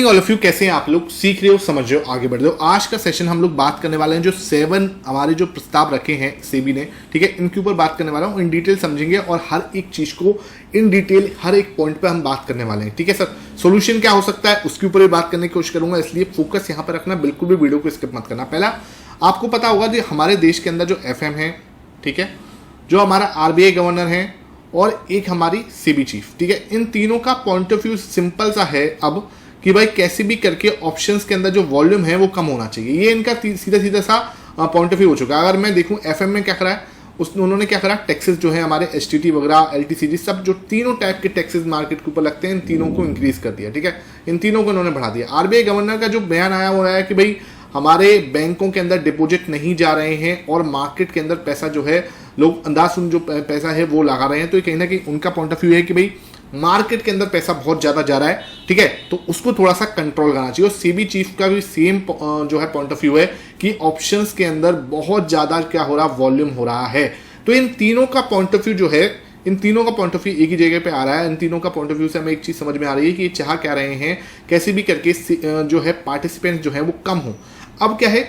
All of you, कैसे हैं आप लोग? सीख रहे हो, समझ रहे हो, आगे बढ़ रहे हो। आज का सेशन हम लोग बात करने वाले हैं जो 7 हमारे जो प्रस्ताव रखे हैं सेबी ने, ठीक है, इनके ऊपर बात करने वाला हूं। इन डिटेल समझेंगे और हर एक चीज को इन डिटेल हर एक पॉइंट पे हम बात करने वाले हैं, ठीक है सर। सोल्यूशन क्या हो सकता है उसके ऊपर भी बात करने की कोशिश करूंगा, इसलिए फोकस यहाँ पर रखना, बिल्कुल भी वीडियो को स्किप मत करना। पहला आपको पता होगा कि हमारे देश के अंदर जो FM है, ठीक है, जो हमारा RBI गवर्नर है और एक हमारी सेबी चीफ, ठीक है, इन तीनों का पॉइंट ऑफ व्यू सिंपल सा है अब कि भाई कैसे भी करके ऑप्शंस के अंदर जो वॉल्यूम है वो कम होना चाहिए। ये इनका सीधा सीधा सा पॉइंट ऑफ व्यू हो चुका है। अगर मैं देखूं FM में क्या करा है, उन्होंने क्या करा, टैक्सेस जो है हमारे STT वगैरह LTCG सब जो तीनों टाइप के टैक्सेस मार्केट के ऊपर लगते हैं, इन तीनों को इंक्रीज कर दिया, ठीक है, इन तीनों को उन्होंने बढ़ा दिया। RBI गवर्नर का जो बयान आया वो है कि भाई हमारे बैंकों के अंदर डिपॉजिट नहीं जा रहे हैं और मार्केट के अंदर पैसा जो है लोग अंदाजुन जो पैसा है वो लगा रहे हैं। तो कहीं ना कहीं उनका पॉइंट ऑफ व्यू है कि भाई मार्केट के अंदर पैसा बहुत ज्यादा जा रहा है, ठीक है, तो उसको थोड़ा सा कंट्रोल करना चाहिए। और सीबी चीफ का भी सेम जो है पॉइंट ऑफ व्यू है कि ऑप्शंस के अंदर बहुत ज्यादा क्या हो रहा, वॉल्यूम हो रहा है। तो इन तीनों का पॉइंट ऑफ व्यू जो है, इन तीनों का पॉइंट ऑफ व्यू एक ही जगह पे आ रहा है। इन तीनों का पॉइंट ऑफ व्यू से हमें एक चीज समझ में आ रही है कि ये चाह क्या रहे हैं, कैसे भी करके जो है पार्टिसिपेंट जो है वो कम हो। अब क्या है,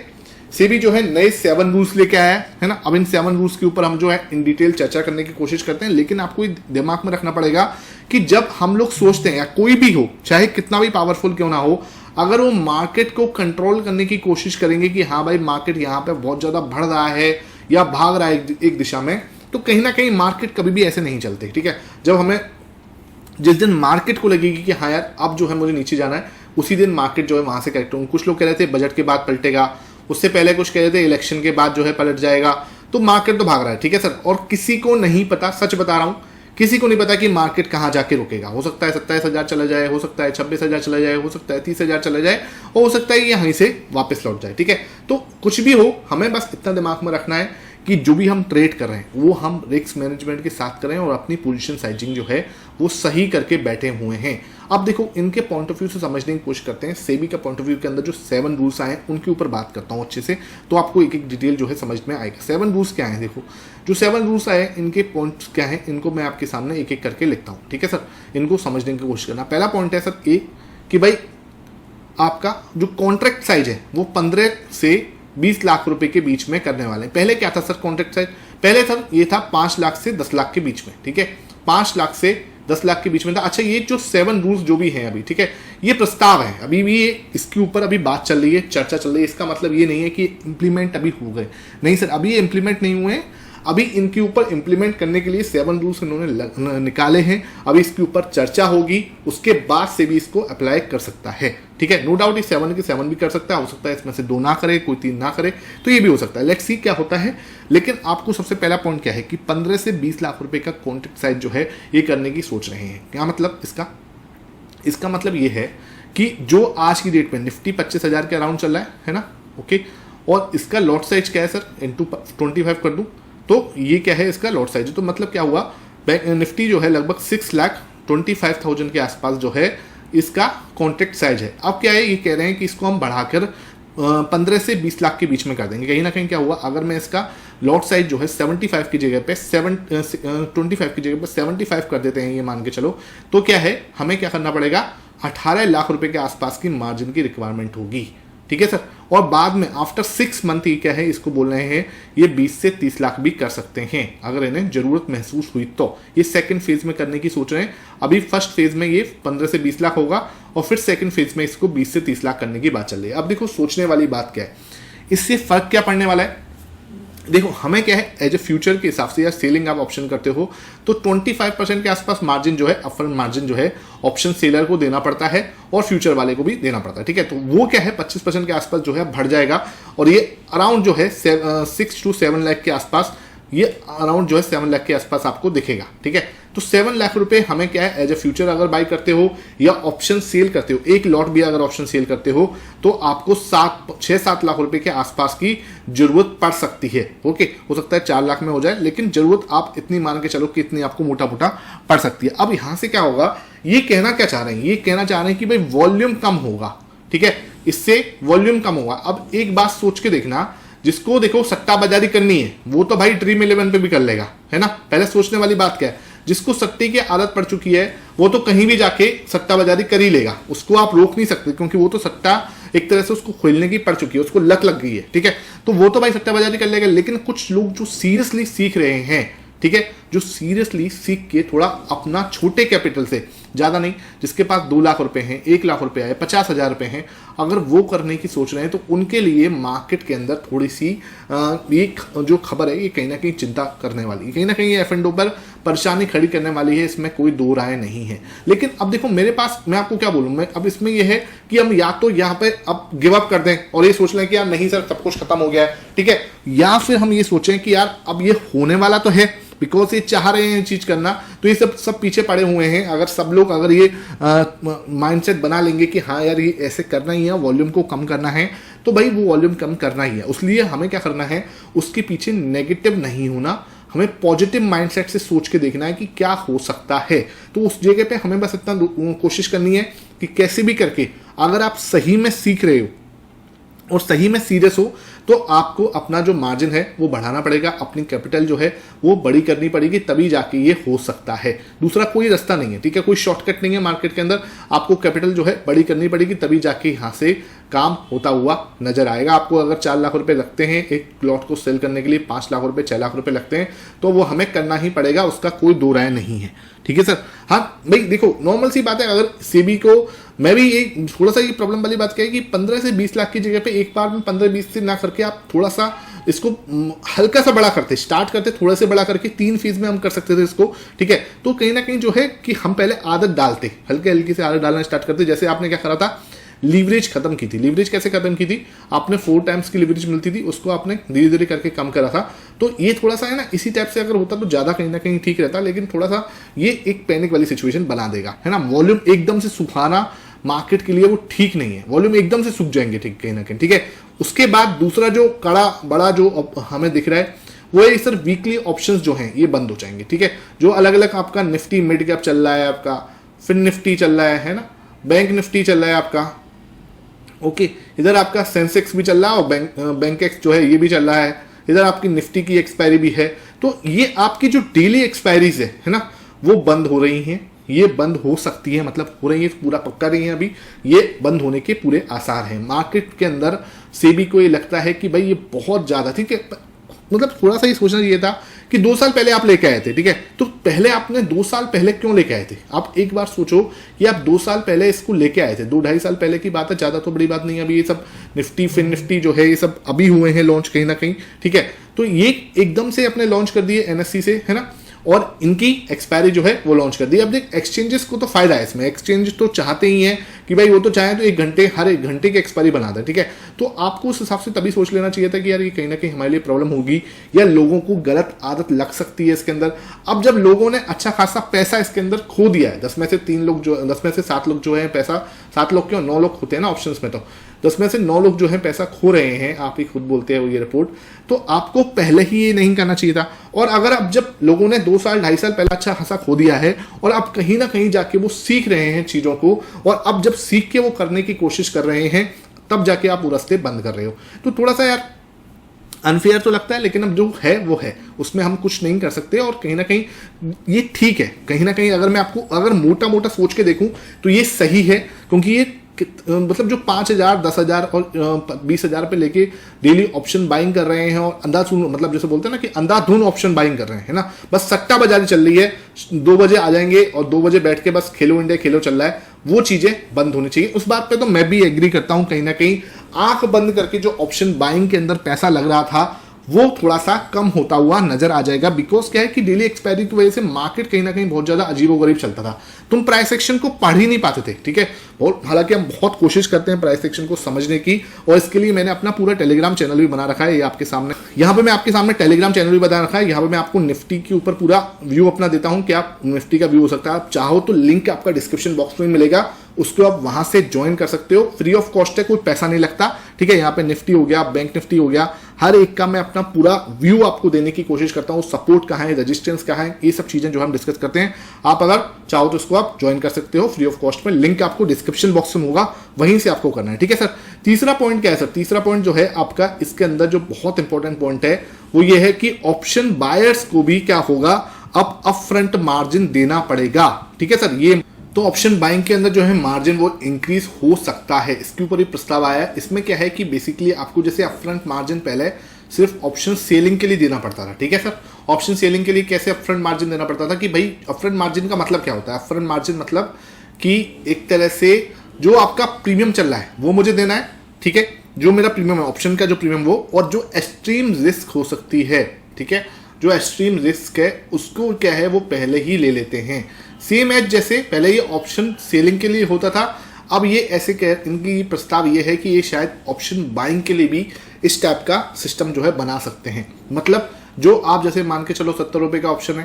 सेबी जो है नए 7 रूल्स लेके आया है ना। अब इन 7 रूल्स के ऊपर हम जो है इन डिटेल चर्चा करने की कोशिश करते हैं, लेकिन आपको दिमाग में रखना पड़ेगा कि जब हम लोग सोचते हैं, या कोई भी हो, चाहे कितना भी पावरफुल क्यों ना हो, अगर वो मार्केट को कंट्रोल करने की कोशिश करेंगे कि हाँ भाई मार्केट यहाँ पे बहुत ज्यादा बढ़ रहा है या भाग रहा है एक दिशा में, तो कहीं ना कहीं मार्केट कभी भी ऐसे नहीं चलते, ठीक है। जब हमें जिस दिन मार्केट को लगेगी कि हाँ यार अब जो है मुझे नीचे जाना है, उसी दिन मार्केट जो है वहां से करेक्ट होंगे। कुछ लोग कह रहे थे बजट के बाद पलटेगा, उससे पहले कुछ कह रहे थे इलेक्शन के बाद जो है पलट जाएगा। तो मार्केट तो भाग रहा है, ठीक है सर, और किसी को नहीं पता, सच बता रहा हूं, किसी को नहीं पता कि मार्केट कहां जाके रुकेगा। हो सकता है 27,000 चला जाए, हो सकता है 26,000 चला जाए, हो सकता है 30,000 चला जाए, और हो सकता है यहीं से वापस लौट जाए, ठीक है। तो कुछ भी हो, हमें बस इतना दिमाग में रखना है कि जो भी हम ट्रेड कर रहे हैं वो हम रिस्क मैनेजमेंट के साथ करें और अपनी पोजीशन साइजिंग जो है वो सही करके बैठे हुए हैं। अब देखो इनके पॉइंट ऑफ व्यू से समझने की कोशिश करते हैं। सेबी का पॉइंट ऑफ व्यू के अंदर जो 7 रूल्स आए हैं उनके ऊपर बात करता हूं अच्छे से, तो आपको एक एक डिटेल जो है समझ में आएगा। 7 रूल्स क्या है, देखो जो 7 रूल्स आए इनके पॉइंट्स क्या है, इनको मैं आपके सामने एक एक करके लिखता हूँ, ठीक है सर। इनको समझने की कोशिश करना। पहला पॉइंट है सर ए कि भाई आपका जो कॉन्ट्रैक्ट साइज है वो 15 से 20 लाख रुपए के बीच में करने वाले हैं। पहले क्या था सर कॉन्ट्रैक्ट साइज, पहले सर ये था 5 लाख से 10 लाख के बीच में, ठीक है, 5 लाख से 10 लाख के बीच में था। अच्छा, ये जो 7 रूल्स जो भी हैं अभी, ठीक है, ये प्रस्ताव है, अभी भी ये इसके ऊपर अभी बात चल रही है, चर्चा चल रही है। इसका मतलब ये नहीं है कि इंप्लीमेंट अभी हो गए, नहीं सर, अभी ये इंप्लीमेंट नहीं हुए हैं। अभी इनके ऊपर इंप्लीमेंट करने के लिए 7 रूल्स इन्होंने निकाले हैं। अभी इसके ऊपर चर्चा होगी, उसके बाद से भी इसको अप्लाई कर सकता है, ठीक है। नो डाउट ये 7 के 7 भी कर सकता है, हो सकता है इसमें से 2 ना करे, कोई 3 ना करे, तो ये भी हो सकता है। लेट्स सी क्या होता है। लेकिन आपको सबसे पहला पॉइंट क्या है कि 15 से 20 लाख रुपए का कॉन्ट्रैक्ट साइज जो है ये करने की सोच रहे हैं। क्या मतलब इसका मतलब ये है कि जो आज की डेट में निफ्टी 25,000 के अराउंड चल रहा है ना, ओके, और इसका लॉट साइज क्या है सर, इंटू 25 कर दूं तो ये क्या है, इसका लॉट साइज। तो मतलब क्या हुआ, निफ्टी जो है लगभग 6,25,000 के आसपास जो है इसका कॉन्ट्रैक्ट साइज है। अब क्या है, ये कह रहे हैं कि इसको हम बढ़ाकर 15 से 20 लाख के बीच में कर देंगे। कहीं ना कहीं क्या हुआ, अगर मैं इसका लॉट साइज जो है 75 की जगह पे 25 की जगह पे 75 कर देते हैं, ये मान के चलो, तो क्या है, हमें क्या करना पड़ेगा, 18 लाख रुपए के आसपास की मार्जिन की रिक्वायरमेंट होगी, ठीक है सर। और बाद में आफ्टर 6 मंथ ये क्या है, इसको बोल रहे हैं ये 20 से 30 लाख भी कर सकते हैं अगर इन्हें जरूरत महसूस हुई तो। ये सेकंड फेज में करने की सोच रहे हैं। अभी फर्स्ट फेज में ये 15 से 20 लाख होगा और फिर सेकंड फेज में इसको 20 से 30 लाख करने की बात चल रही है। अब देखो सोचने वाली बात क्या है, इससे फर्क क्या पड़ने वाला है। देखो हमें क्या है, एज ए फ्यूचर के हिसाब से या सेलिंग आप ऑप्शन करते हो तो 25% के आसपास मार्जिन जो है, अपफ्रंट मार्जिन जो है ऑप्शन सेलर को देना पड़ता है और फ्यूचर वाले को भी देना पड़ता है, ठीक है। तो वो क्या है 25% के आसपास जो है बढ़ जाएगा और ये अराउंड जो है 6 to 7 लाख के आसपास, ये अराउंड जो है 7 लाख के आसपास आपको दिखेगा, ठीक है। तो 7 लाख रुपए हमें क्या है, एज ए फ्यूचर अगर बाई करते हो या ऑप्शन सेल करते हो, एक लॉट भी अगर ऑप्शन सेल करते हो तो आपको 6-7 लाख रुपए के आसपास की जरूरत पड़ सकती है, ओके। हो सकता है 4 लाख में हो जाए, लेकिन जरूरत आप इतनी मान के चलो कि इतनी आपको मोटा मोटा पड़ सकती है। अब यहां से क्या होगा, ये कहना क्या चाह रहे हैं, ये कहना चाह रहे हैं कि भाई वॉल्यूम कम होगा, ठीक है, इससे वॉल्यूम कम होगा। अब एक बात सोच के देखना, जिसको देखो सट्टा बाजारी करनी है वो तो भाई ड्रीम 11 पे भी कर लेगा, है ना। पहले सोचने वाली बात क्या है, जिसको सट्टे की आदत पड़ चुकी है वो तो कहीं भी जाके सट्टाबाजारी कर ही लेगा, उसको आप रोक नहीं सकते, क्योंकि वो तो सट्टा एक तरह से उसको खेलने की पड़ चुकी है, उसको लत लग गई है, ठीक है। तो वो तो भाई सट्टाबाजारी कर लेगा। लेकिन कुछ लोग जो सीरियसली सीख रहे हैं, ठीक है, जो सीरियसली सीख के थोड़ा अपना छोटे कैपिटल से, ज़्यादा नहीं, जिसके पास 2 लाख रुपए हैं, 1 लाख रुपए आए, 50,000 रुपए हैं, अगर वो करने की सोच रहे हैं तो उनके लिए मार्केट के अंदर थोड़ी सी ये जो खबर है ये कहीं ना कहीं चिंता करने वाली है, कहीं ना कहीं F&O पर परेशानी खड़ी करने वाली है, इसमें कोई दो राय नहीं है। लेकिन अब देखो मेरे पास, मैं आपको क्या बोलूँ, मैं अब इसमें ये है कि हम या तो यहाँ पे अब गिव अप कर दें और ये सोच लें कि यार नहीं सर सब कुछ खत्म हो गया है, ठीक है, या फिर हम ये सोचें कि यार अब ये होने वाला तो है, बिकॉज ये चाह रहे हैं चीज करना, तो ये सब पीछे पड़े हुए हैं। अगर सब लोग अगर ये माइंडसेट बना लेंगे कि हाँ यार ये ऐसे करना ही है, वॉल्यूम को कम करना है, तो भाई वो वॉल्यूम कम करना ही है। उसलिए हमें क्या करना है, उसके पीछे नेगेटिव नहीं होना, हमें पॉजिटिव माइंडसेट से सोच के देखना है कि क्या हो सकता है। तो उस जगह पे हमें बस इतना कोशिश करनी है कि कैसे भी करके अगर आप सही में सीख रहे हो और सही में सीरियस हो तो आपको अपना जो मार्जिन है वो बढ़ाना पड़ेगा, अपनी कैपिटल जो है वो बड़ी करनी पड़ेगी, तभी जाके ये हो सकता है। दूसरा कोई रास्ता नहीं है, ठीक है, कोई शॉर्टकट नहीं है मार्केट के अंदर। आपको कैपिटल जो है बड़ी करनी पड़ेगी, तभी जाके यहाँ से काम होता हुआ नजर आएगा। आपको अगर 4 लाख रुपए लगते हैं एक प्लॉट को सेल करने के लिए, 5 लाख रुपए 6 लाख रुपए लगते हैं, तो वो हमें करना ही पड़ेगा, उसका कोई दो राय नहीं है, ठीक है सर। हाँ भाई देखो नॉर्मल सी बात है, अगर सेबी को, मैं भी एक थोड़ा सा ये प्रॉब्लम वाली बात क्या है कि 15 से 20 लाख की जगह पे एक बार में 15-20 से ना करके आप थोड़ा सा इसको हल्का सा बड़ा करते, स्टार्ट करते थोड़ा से बड़ा करके 3 फीस में हम कर सकते थे इसको, ठीक है। तो कहीं ना कहीं जो है कि हम पहले आदत डालते, हल्के हल्की से आदत डालना स्टार्ट करते। जैसे आपने क्या करा था, लीवरेज खत्म की थी। लीवरेज कैसे खत्म की थी, आपने 4 टाइम्स की लीवरेज मिलती थी, उसको आपने धीरे धीरे करके कम करा था। तो ये थोड़ा सा है ना, इसी टाइप से अगर होता तो ज्यादा कहीं ना कहीं ठीक रहता, लेकिन थोड़ा सा ये एक पैनिक वाली सिचुएशन बना देगा, है ना। वॉल्यूम एकदम से सुखाना मार्केट के लिए वो ठीक नहीं है, वॉल्यूम एकदम से सूख जाएंगे, ठीक कहीं ना कहीं, ठीक है। उसके बाद दूसरा जो कड़ा बड़ा जो हमें दिख रहा है वो है सर, वीकली ऑप्शंस जो हैं ये बंद हो जाएंगे, ठीक है। जो अलग अलग आपका निफ्टी मिड कैप चल रहा है, आपका फिन निफ्टी चल रहा है ना, बैंक निफ्टी चल रहा है आपका, ओके, इधर आपका सेंसेक्स भी चल रहा है और बैंक एक्स जो है ये भी चल रहा है, इधर आपकी निफ्टी की एक्सपायरी भी है। तो ये आपकी जो डेली एक्सपायरीज है ना, वो बंद हो रही हैं, ये बंद हो सकती है, मतलब हो रही है, पूरा पक्का नहीं है अभी, ये बंद होने के पूरे आसार हैं। मार्केट के अंदर सेबी को ये लगता है कि भाई ये बहुत ज्यादा, ठीक है, मतलब थोड़ा सा ये सोचना चाहिए था कि 2 साल पहले आप लेके आए थे, ठीक है, तो पहले आपने 2 साल पहले क्यों लेके आए थे। आप एक बार सोचो कि आप 2 साल पहले इसको लेके आए थे, 2-2.5 साल पहले की बात है, ज्यादा तो बड़ी बात नहीं है। अभी ये सब निफ्टी फिन निफ्टी जो है ये सब अभी हुए हैं लॉन्च कहीं ना कहीं, ठीक है। तो ये एकदम से अपने लॉन्च कर दिए NSE से, है ना, और इनकी एक्सपायरी जो है वो लॉन्च कर दी। अब देख एक्सचेंजेस को तो फायदा है इसमें, एक्सचेंज तो चाहते ही हैं कि भाई वो तो चाहे तो हर एक घंटे की एक्सपायरी बना दे, ठीक है। तो आपको उस हिसाब से तभी सोच लेना चाहिए था कि यार ये कहीं ना कहीं हमारे लिए प्रॉब्लम होगी या लोगों को गलत आदत लग सकती है इसके अंदर। अब जब लोगों ने अच्छा खासा पैसा इसके अंदर खो दिया है, 10 में से 7 लोग जो है पैसा, 7 लोग क्यों 9 लोग होते हैं ना ऑप्शन में, तो 10 में से 9 लोग जो है पैसा खो रहे हैं, आप ही खुद बोलते हैं वो ये रिपोर्ट। तो आपको पहले ही ये नहीं करना चाहिए था। और अगर अब जब लोगों ने 2 साल 2.5 साल पहले अच्छा खासा खो दिया है और अब कहीं ना कहीं जाके वो सीख रहे हैं चीजों को, और अब जब सीख के वो करने की कोशिश कर रहे हैं, तब जाके आप वो रास्ते बंद कर रहे हो, तो थोड़ा सा यार अनफेयर तो लगता है। लेकिन अब जो है वो है, उसमें हम कुछ नहीं कर सकते। और कहीं ना कहीं ये ठीक है, कहीं ना कहीं अगर मैं आपको अगर मोटा मोटा सोच के देखूं तो ये सही है, क्योंकि ये मतलब जो 5,000, 10,000 और 20,000 पे लेके डेली ऑप्शन बाइंग कर रहे हैं और अंधाधुन, मतलब जैसे बोलते हैं ना कि अंधाधुन ऑप्शन बाइंग कर रहे हैं ना, बस सट्टा बाजारी चल रही है। 2 बजे आ जाएंगे और 2 बजे बैठ के बस खेलो इंडिया खेलो चल रहा है, वो चीजें बंद होनी चाहिए। उस बात पे तो मैं भी एग्री करता हूं, कहीं ना कहीं आंख बंद करके जो ऑप्शन बाइंग के अंदर पैसा लग रहा था वो थोड़ा सा कम होता हुआ नजर आ जाएगा। बिकॉज क्या है कि डेली एक्सपायरी की वजह से मार्केट कहीं ना कहीं बहुत ज्यादा अजीबोगरीब चलता था, तुम प्राइस एक्शन को पढ़ ही नहीं पाते थे, ठीक है। और हालांकि हम बहुत कोशिश करते हैं प्राइस एक्शन को समझने की, और इसके लिए मैंने अपना पूरा टेलीग्राम चैनल भी बना रखा है, ये आपके सामने, यहाँ पे मैं आपके सामने टेलीग्राम चैनल भी बना रखा है। यहाँ पे मैं आपको निफ्टी के ऊपर पूरा व्यू अपना देता हूँ कि आप निफ्टी का व्यू हो सकता है, आप चाहो तो लिंक आपका डिस्क्रिप्शन बॉक्स में मिलेगा, उसको आप वहां से ज्वाइन कर सकते हो, फ्री ऑफ कॉस्ट है, कोई पैसा नहीं लगता, ठीक है। यहाँ पे निफ्टी हो गया, बैंक निफ्टी हो गया, हर एक का मैं अपना पूरा व्यू आपको देने की कोशिश करता हूँ। सपोर्ट कहाँ है, रेजिस्टेंस कहाँ है, ये सब चीजें जो हम डिस्कस करते हैं, आप अगर चाहो तो इसको आप ज्वाइन कर सकते हो फ्री ऑफ कॉस्ट में। लिंक आपको डिस्क्रिप्शन बॉक्स में होगा, वहीं से आपको करना है, ठीक है सर। तीसरा पॉइंट क्या है सर, तीसरा पॉइंट जो है आपका इसके अंदर जो बहुत इंपॉर्टेंट पॉइंट है वो ये है कि ऑप्शन बायर्स को भी क्या होगा, अब अपफ्रंट मार्जिन देना पड़ेगा। ठीक है सर, ये तो ऑप्शन बाइंग के अंदर जो है मार्जिन वो इंक्रीज हो सकता है, इसके ऊपर ही प्रस्ताव आया है। इसमें क्या है कि बेसिकली आपको जैसे अपफ्रंट मार्जिन पहले सिर्फ ऑप्शन सेलिंग के लिए देना पड़ता था। ठीक है सर, ऑप्शन सेलिंग के लिए कैसे अपफ्रंट मार्जिन देना पड़ता था कि भाई अपफ्रंट मार्जिन का मतलब क्या होता है? अपफ्रंट मार्जिन मतलब कि एक तरह से जो आपका प्रीमियम चल रहा है वो मुझे देना है, ठीक है, जो मेरा प्रीमियम है ऑप्शन का जो प्रीमियम वो, और जो एक्सट्रीम रिस्क हो सकती है, ठीक है, जो एक्सट्रीम रिस्क है उसको क्या है वो पहले ही ले लेते हैं। सेम एज जैसे पहले ये ऑप्शन सेलिंग के लिए होता था, अब ये ऐसे कह इनकी प्रस्ताव ये है कि ये शायद ऑप्शन बाइंग के लिए भी इस टाइप का सिस्टम जो है बना सकते हैं। मतलब जो आप जैसे मान के चलो 70 रुपये का ऑप्शन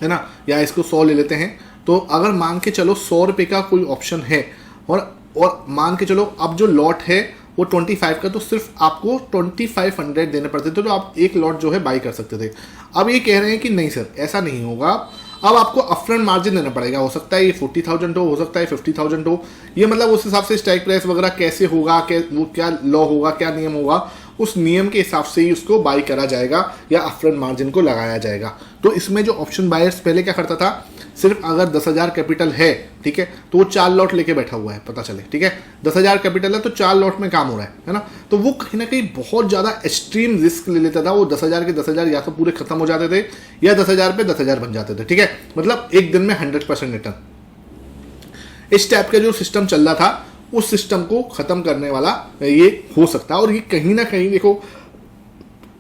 है ना, या इसको 100 ले लेते हैं, तो अगर मान के चलो 100 रुपये का कोई ऑप्शन है और मान के चलो अब जो लॉट है वो 25 का, तो सिर्फ आपको 2500 देने पड़ते थे, तो आप एक लॉट जो है बाई कर सकते थे। अब ये कह रहे हैं कि नहीं सर ऐसा नहीं होगा, अब आपको अपफ्रंट मार्जिन देना पड़ेगा। हो सकता है ये 40,000 हो सकता है 50,000 हो, ये मतलब उस हिसाब से स्ट्राइक प्राइस वगैरह कैसे होगा, वो क्या लॉ होगा, क्या नियम होगा, उस नियम के हिसाब से ही उसको बाई करा जाएगा या अपफ्रंट मार्जिन को लगाया जाएगा। तो इसमें जो ऑप्शन बायर्स पहले क्या करता था, सिर्फ अगर 10,000 कैपिटल है, ठीक है, तो वो 4 लॉट लेके बैठा हुआ है, पता चले, ठीक है, 10,000 कैपिटल है तो 4 लॉट में काम हो रहा है ना, तो वो कहीं ना कहीं बहुत ज़्यादा एक्सट्रीम रिस्क ले लेता था। वो 10,000 के 10,000 या तो पूरे खत्म हो जाते थे या 10,000 पे 10,000 बन जाते थे, ठीक है, मतलब एक दिन में 100% रिटर्न। इस टाइप का जो सिस्टम चल रहा था उस सिस्टम को खत्म करने वाला ये हो सकता है। और ये कहीं ना कहीं देखो,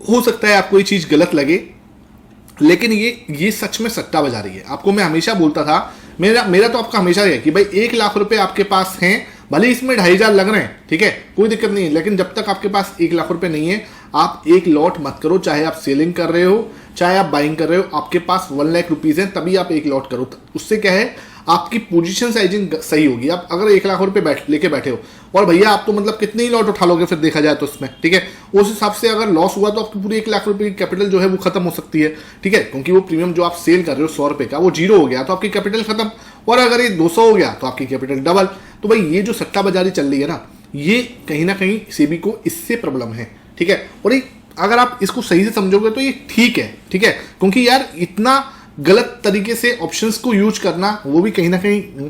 हो सकता है आपको ये चीज़ गलत लगे, लेकिन ये सच में सट्टा बाजारी है। आपको मैं हमेशा बोलता था, मेरा तो आपका हमेशा है कि भाई 1 लाख रुपए आपके पास हैं, भले इसमें 2,500 लग रहे हैं, ठीक है, कोई दिक्कत नहीं है, लेकिन जब तक आपके पास 1 लाख रुपए नहीं है, आप एक लॉट मत करो। चाहे आप सेलिंग कर रहे हो, चाहे आप बाइंग कर रहे हो, आपके पास 1 लाख रुपीज है तभी आप एक लॉट करो। उससे क्या है, आपकी पोजीशन साइजिंग सही होगी। आप अगर 1 लाख रुपए लेके बैठे हो और भैया आप तो मतलब कितने ही लॉट उठा लोगे फिर देखा जाए तो इसमें, ठीक है, उस हिसाब से अगर लॉस हुआ तो आपकी पूरी 1 लाख रुपए की कैपिटल जो है वो खत्म हो सकती है, ठीक है, क्योंकि वो प्रीमियम जो आप सेल कर रहे हो 100 रुपए का वो 0 हो गया तो आपकी कैपिटल खत्म, और अगर ये 200 हो गया तो आपकी कैपिटल डबल। तो भाई ये जो सट्टा बाजारी चल रही है ना, ये कहीं ना कहीं सेबी को इससे प्रॉब्लम है, ठीक है, और ये अगर आप इसको सही से समझोगे तो ये ठीक है, ठीक है, क्योंकि यार इतना गलत तरीके से ऑप्शंस को यूज करना वो भी कहीं ना कहीं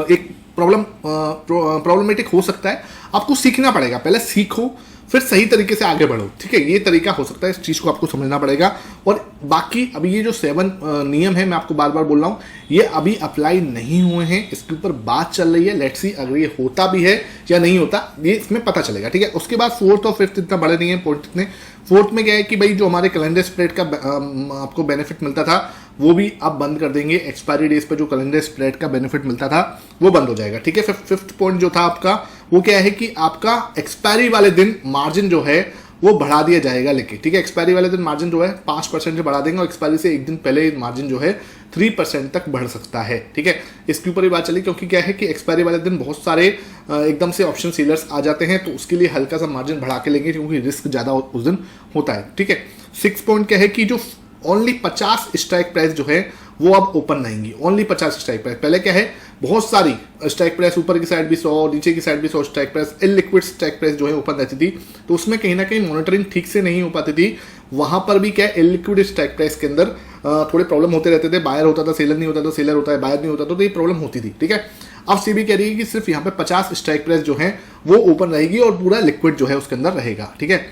एक प्रॉब्लमेटिक हो सकता है। आपको सीखना पड़ेगा, पहले सीखो फिर सही तरीके से आगे बढ़ो, ठीक है, ये तरीका हो सकता है, इस चीज़ को आपको समझना पड़ेगा। और बाकी अभी ये जो 7 नियम है, मैं आपको बार बार बोल रहा हूँ, ये अभी अप्लाई नहीं हुए हैं, इसके ऊपर बात चल रही है। लेट्स सी अगर ये होता भी है या नहीं होता, ये इसमें पता चलेगा, ठीक है। उसके बाद 4th और 5th इतना बड़े नहीं है पॉइंट इतने। 4th में क्या है कि भाई जो हमारे कैलेंडर स्प्रेड का आपको बेनिफिट मिलता था वो भी अब बंद कर देंगे। एक्सपायरी डेज पर जो कैलेंडर स्प्रेड का बेनिफिट मिलता था वो बंद हो जाएगा, ठीक है। 5th पॉइंट जो था आपका वो क्या है कि आपका एक्सपायरी वाले दिन मार्जिन जो है वो बढ़ा दिया जाएगा लेके, ठीक है। एक्सपायरी वाले दिन मार्जिन जो है 5% से बढ़ा देंगे और एक्सपायरी से एक दिन पहले मार्जिन जो है 3% तक बढ़ सकता है, ठीक है। इसके ऊपर ही बात चली, क्योंकि क्या है कि एक्सपायरी वाले दिन बहुत सारे एकदम से ऑप्शन सेलर्स आ जाते हैं, तो उसके लिए हल्का सा मार्जिन बढ़ा के लेंगे क्योंकि रिस्क ज़्यादा उस दिन होता है, ठीक है। 6 पॉइंट क्या है कि जो ओनली 50 स्ट्राइक प्राइस जो है वो अब ओपन रहेंगी, ओनली 50 स्ट्राइक प्राइस। पहले क्या है, बहुत सारी स्ट्राइक प्राइस, ऊपर की साइड भी 100, नीचे की साइड भी 100 strike price, illiquid strike price जो है ओपन रहती थी, तो उसमें कहीं ना कहीं मॉनिटरिंग ठीक से नहीं हो पाती थी। वहां पर भी क्या इलिक्विड स्ट्राइक प्राइस के अंदर थोड़े प्रॉब्लम होते रहते थे, बायर होता था, सेलर नहीं होता था, सेलर होता है बायर नहीं होता था, तो ये प्रॉब्लम होती थी, ठीक है। अब सेबी कह रही है कि सिर्फ यहाँ पे 50 स्ट्राइक प्राइस जो है वो ओपन रहेगी और पूरा लिक्विड जो है उसके अंदर रहेगा, ठीक है।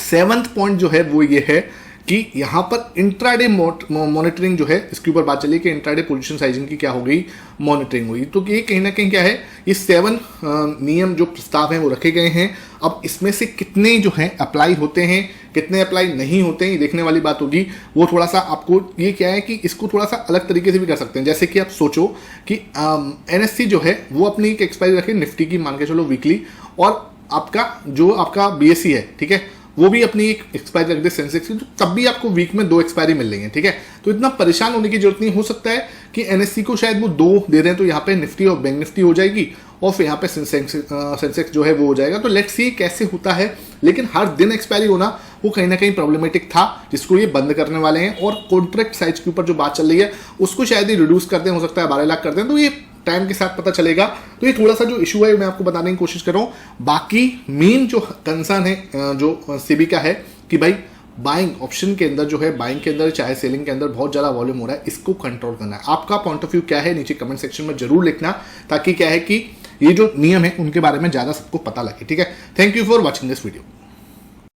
7th पॉइंट जो है वो ये है कि यहाँ पर इंट्राडे मॉनिटरिंग जो है, इसके ऊपर बात चली कि इंट्राडे पोजीशन साइजिंग की क्या हो गई, मॉनिटरिंग हुई। तो ये कहीं ना कहीं क्या है, ये 7 नियम जो प्रस्ताव हैं वो रखे गए हैं। अब इसमें से कितने जो हैं अप्लाई होते हैं, कितने अप्लाई नहीं होते हैं, ये देखने वाली बात होगी। वो थोड़ा सा आपको ये क्या है कि इसको थोड़ा सा अलग तरीके से भी कर सकते हैं। जैसे कि आप सोचो कि NSE जो है वो अपनी एक एक्सपायरी रखे निफ्टी की, मान के चलो वीकली, और आपका जो आपका BSE है, ठीक है, वो भी अपनी एक एक्सपायरी रख दे सेंसेक्स की, तो तब भी आपको वीक में 2 एक्सपायरी मिल रही है, ठीक है। तो इतना परेशान होने की जरूरत नहीं। हो सकता है कि NSE को शायद वो 2 दे दें तो यहाँ पे निफ्टी और बैंक निफ्टी हो जाएगी और फिर यहाँ पे सेंसेक्स जो है वो हो जाएगा। तो लेट्स सी कैसे होता है, लेकिन हर दिन एक्सपायरी होना वो कहीं ना कहीं प्रॉब्लमेटिक था, जिसको ये बंद करने वाले हैं। और कॉन्ट्रैक्ट साइज के ऊपर जो बात चल रही है उसको शायद ही रिड्यूस कर दें, हो सकता है 12 लाख कर दें, तो ये टाइम के साथ पता चलेगा। तो ये थोड़ा सा जो इशू है मैं आपको बताने की कोशिश कर रहा हूँ। बाकी मेन जो कंसर्न है जो सेबी का है कि भाई बाइंग ऑप्शन के अंदर जो है, बाइंग के अंदर चाहे सेलिंग के अंदर बहुत ज़्यादा वॉल्यूम हो रहा है, इसको कंट्रोल करना है। आपका पॉइंट ऑफ व्यू क्या है नीचे कमेंट सेक्शन में जरूर लिखना, ताकि क्या है कि ये जो नियम है उनके बारे में ज़्यादा सबको पता लगे। ठीक है, thank you for watching this video.